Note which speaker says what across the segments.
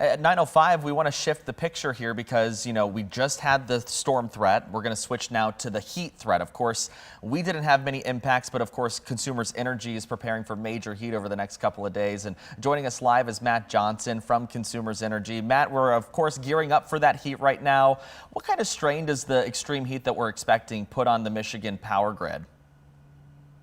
Speaker 1: At 9:05, we want to shift the picture here because, we just had the storm threat. We're going to switch now to the heat threat. Of course, we didn't have many impacts, but of course, Consumers Energy is preparing for major heat over the next couple of days. And joining us live is Matt Johnson from Consumers Energy. Matt, we're of course gearing up for that heat right now. What kind of strain does the extreme heat that we're expecting put on the Michigan power grid?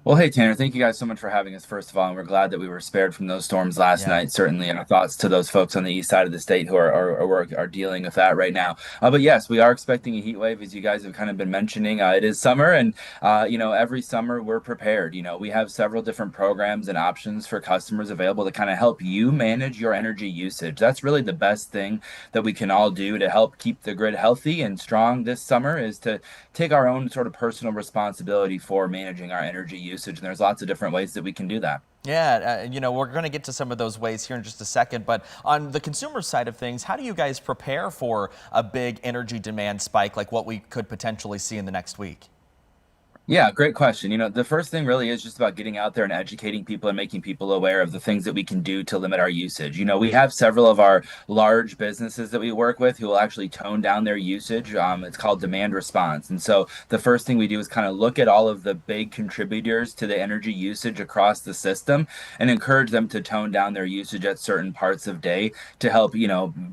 Speaker 2: Well, hey, Tanner, thank you guys so much for having us, first of all. And we're glad that we were spared from those storms last
Speaker 1: Yeah.
Speaker 2: night, certainly. And our thoughts to those folks on the east side of the state who are dealing with that right now. But yes, we are expecting a heat wave, as you guys have kind of been mentioning. It is summer, and, every summer we're prepared. We have several different programs and options for customers available to kind of help you manage your energy usage. That's really the best thing that we can all do to help keep the grid healthy and strong this summer is to take our own sort of personal responsibility for managing our energy usage. And there's lots of different ways that we can do that.
Speaker 1: Yeah, we're going to get to some of those ways here in just a second. But on the consumer side of things, how do you guys prepare for a big energy demand spike like what we could potentially see in the next week?
Speaker 2: Yeah, great question. The first thing really is just about getting out there and educating people and making people aware of the things that we can do to limit our usage. We have several of our large businesses that we work with who will actually tone down their usage. It's called demand response. And so the first thing we do is kind of look at all of the big contributors to the energy usage across the system and encourage them to tone down their usage at certain parts of day to help,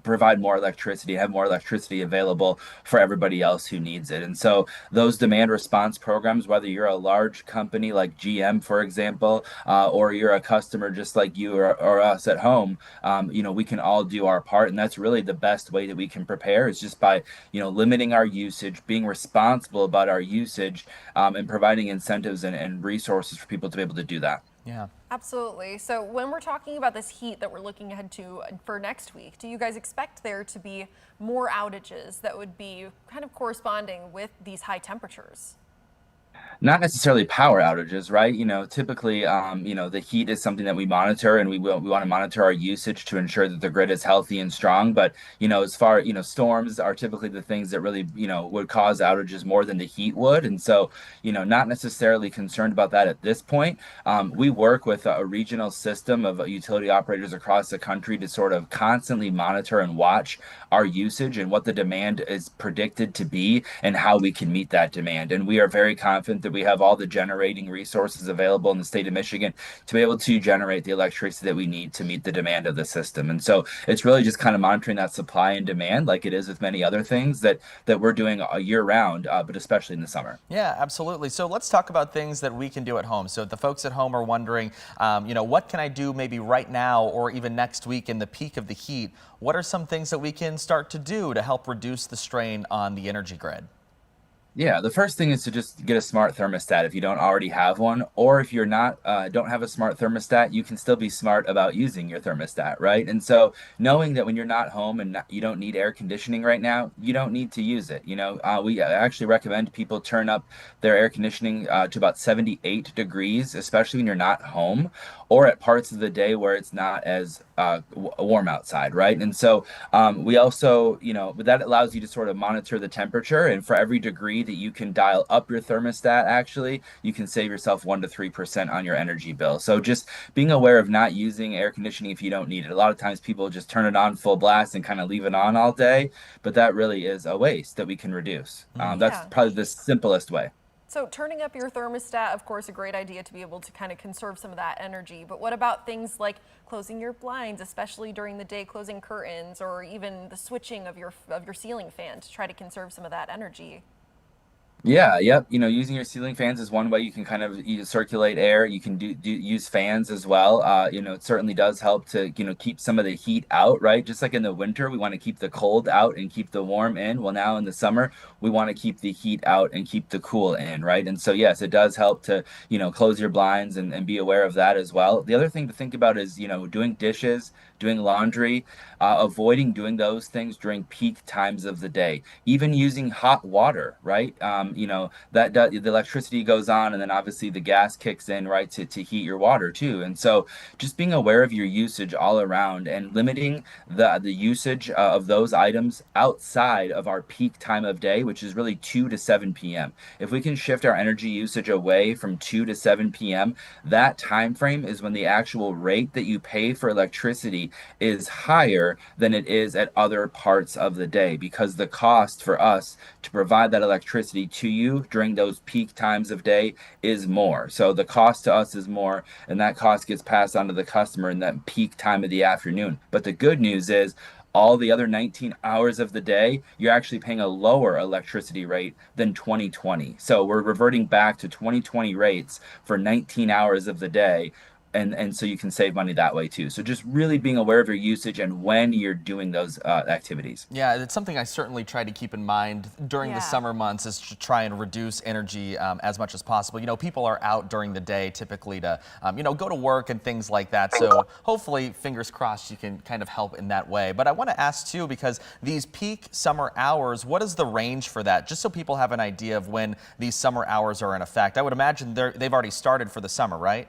Speaker 2: provide more electricity, have more electricity available for everybody else who needs it. And so those demand response programs, whether you're a large company like GM, for example, or you're a customer just like you or us at home, we can all do our part. And that's really the best way that we can prepare is just by, limiting our usage, being responsible about our usage, and providing incentives and resources for people to be able to do that.
Speaker 1: Yeah.
Speaker 3: Absolutely. So when we're talking about this heat that we're looking ahead to for next week, do you guys expect there to be more outages that would be kind of corresponding with these high temperatures?
Speaker 2: Not necessarily power outages, right? Typically, the heat is something that we monitor, and we want to monitor our usage to ensure that the grid is healthy and strong. But as far storms are typically the things that really would cause outages more than the heat would, and so not necessarily concerned about that at this point. We work with a regional system of utility operators across the country to sort of constantly monitor and watch our usage and what the demand is predicted to be and how we can meet that demand. And we are very confident that we have all the generating resources available in the state of Michigan to be able to generate the electricity that we need to meet the demand of the system. And so it's really just kind of monitoring that supply and demand like it is with many other things that we're doing a year round, but especially in the summer.
Speaker 1: Yeah, absolutely. So let's talk about things that we can do at home. So the folks at home are wondering, what can I do maybe right now or even next week in the peak of the heat? What are some things that we can start to do to help reduce the strain on the energy grid?
Speaker 2: Yeah, the first thing is to just get a smart thermostat if you don't already have one, or if you're not don't have a smart thermostat, you can still be smart about using your thermostat, right? And so knowing that when you're not home and you don't need air conditioning right now, you don't need to use it. We actually recommend people turn up their air conditioning to about 78 degrees, especially when you're not home or at parts of the day where it's not as warm outside, right? And so we also, that allows you to sort of monitor the temperature, and for every degree that you can dial up your thermostat, actually, you can save yourself 1 to 3% on your energy bill. So just being aware of not using air conditioning if you don't need it. A lot of times people just turn it on full blast and kind of leave it on all day, but that really is a waste that we can reduce. That's
Speaker 3: Yeah.
Speaker 2: probably the simplest way.
Speaker 3: So turning up your thermostat, of course, a great idea to be able to kind of conserve some of that energy. But what about things like closing your blinds, especially during the day, closing curtains, or even the switching of your ceiling fan to try to conserve some of that energy?
Speaker 2: Yeah, yep. Using your ceiling fans is one way you can kind of circulate air. You can use fans as well. It certainly does help to, keep some of the heat out, right? Just like in the winter, we want to keep the cold out and keep the warm in. Well, now in the summer, we want to keep the heat out and keep the cool in, right? And so, yes, it does help to, close your blinds and be aware of that as well. The other thing to think about is, doing dishes, doing laundry, avoiding doing those things during peak times of the day. Even using hot water, right? The electricity goes on, and then obviously the gas kicks in, right, to heat your water too. And so just being aware of your usage all around and limiting the usage of those items outside of our peak time of day, which is really 2 to 7 p.m. If we can shift our energy usage away from 2 to 7 p.m., that time frame is when the actual rate that you pay for electricity electricity is higher than it is at other parts of the day, because the cost for us to provide that electricity to you during those peak times of day is more. So the cost to us is more, and that cost gets passed on to the customer in that peak time of the afternoon. But the good news is all the other 19 hours of the day, you're actually paying a lower electricity rate than 2020. So we're reverting back to 2020 rates for 19 hours of the day. And so you can save money that way too. So just really being aware of your usage and when you're doing those activities.
Speaker 1: Yeah, it's something I certainly try to keep in mind during the summer months, is to try and reduce energy as much as possible. You know, people are out during the day typically to, go to work and things like that. So hopefully, fingers crossed, you can kind of help in that way. But I want to ask too, because these peak summer hours, what is the range for that? Just so people have an idea of when these summer hours are in effect. I would imagine they've already started for the summer, right?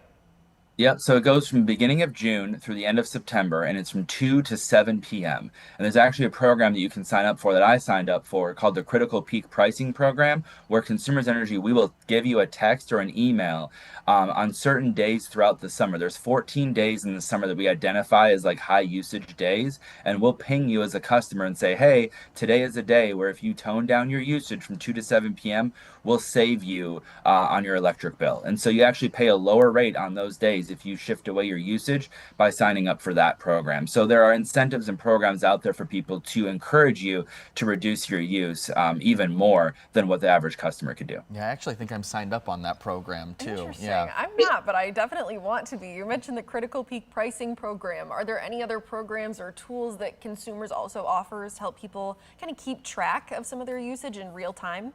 Speaker 2: Yeah, so it goes from the beginning of June through the end of September, and it's from 2 to 7 p.m. And there's actually a program that you can sign up for, that I signed up for, called the Critical Peak Pricing Program, where Consumers Energy, we will give you a text or an email on certain days throughout the summer. There's 14 days in the summer that we identify as like high usage days, and we'll ping you as a customer and say, hey, today is a day where if you tone down your usage from 2 to 7 p.m., we'll save you on your electric bill. And so you actually pay a lower rate on those days if you shift away your usage by signing up for that program. So there are incentives and programs out there for people to encourage you to reduce your use even more than what the average customer could do.
Speaker 1: Yeah, I actually think I'm signed up on that program too.
Speaker 3: Interesting.
Speaker 1: Yeah.
Speaker 3: I'm not, but I definitely want to be. You mentioned the Critical Peak Pricing Program. Are there any other programs or tools that Consumers also offers to help people kind of keep track of some of their usage in real time?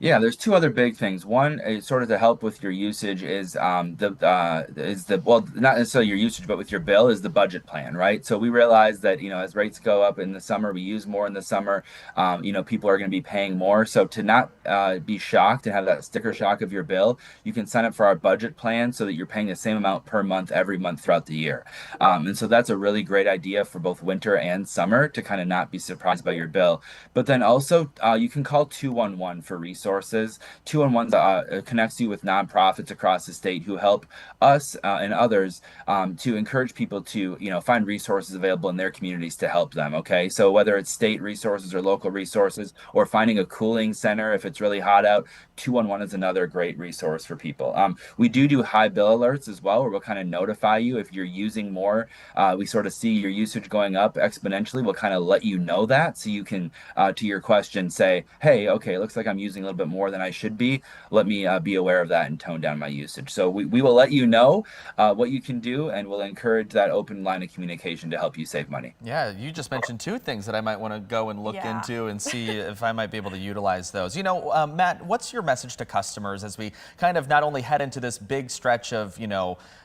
Speaker 2: Yeah, there's two other big things. One is sort of to help with your usage is well, not necessarily your usage, but with your bill, is the budget plan, right? So we realize that, as rates go up in the summer, we use more in the summer. People are going to be paying more. So to not be shocked and have that sticker shock of your bill, you can sign up for our budget plan so that you're paying the same amount per month every month throughout the year. And so that's a really great idea for both winter and summer, to kind of not be surprised by your bill. But then also you can call 211 for resources. 211 connects you with nonprofits across the state who help us and others to encourage people to, find resources available in their communities to help them. Okay, so whether it's state resources or local resources, or finding a cooling center if it's really hot out, 211 is another great resource for people. We do high bill alerts as well, where we'll kind of notify you if you're using more. We sort of see your usage going up exponentially. We'll kind of let you know that, so you can, to your question, say, hey, okay, it looks like I'm using a little bit more than I should be. Let me be aware of that and tone down my usage. So we will let you know what you can do, and we'll encourage that open line of communication to help you save money.
Speaker 1: Yeah, you just mentioned two things that I might want to go and look into and see if I might be able to utilize those. Matt, what's your message to customers as we kind of not only head into this big stretch of,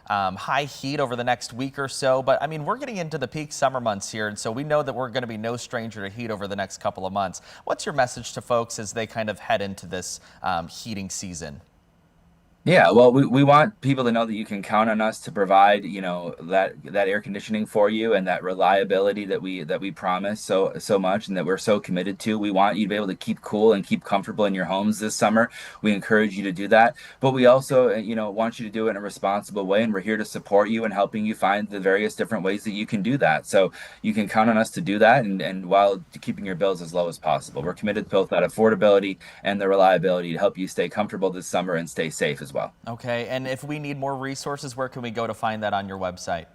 Speaker 1: high heat over the next week or so, but I mean, we're getting into the peak summer months here, and so we know that we're going to be no stranger to heat over the next couple of months. What's your message to folks as they kind of head into this heating season?
Speaker 2: Yeah, well, we want people to know that you can count on us to provide, that air conditioning for you, and that reliability that we promise so much, and that we're so committed to. We want you to be able to keep cool and keep comfortable in your homes this summer. We encourage you to do that, but we also, want you to do it in a responsible way, and we're here to support you and helping you find the various different ways that you can do that. So you can count on us to do that, and while keeping your bills as low as possible. We're committed to both that affordability and the reliability to help you stay comfortable this summer and stay safe as well.
Speaker 1: Okay, and if we need more resources, where can we go to find that on your website?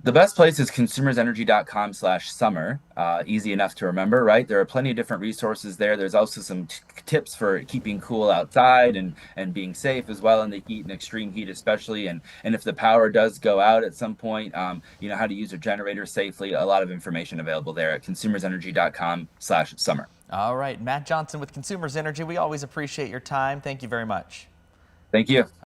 Speaker 2: The best place is consumersenergy.com/summer. Easy enough to remember, right? There are plenty of different resources there. There's also some tips for keeping cool outside and being safe as well in the heat and extreme heat especially. And if the power does go out at some point, how to use a generator safely. A lot of information available there at consumersenergy.com/summer.
Speaker 1: All right, Matt Johnson with Consumers Energy. We always appreciate your time. Thank you very much.
Speaker 2: Thank you.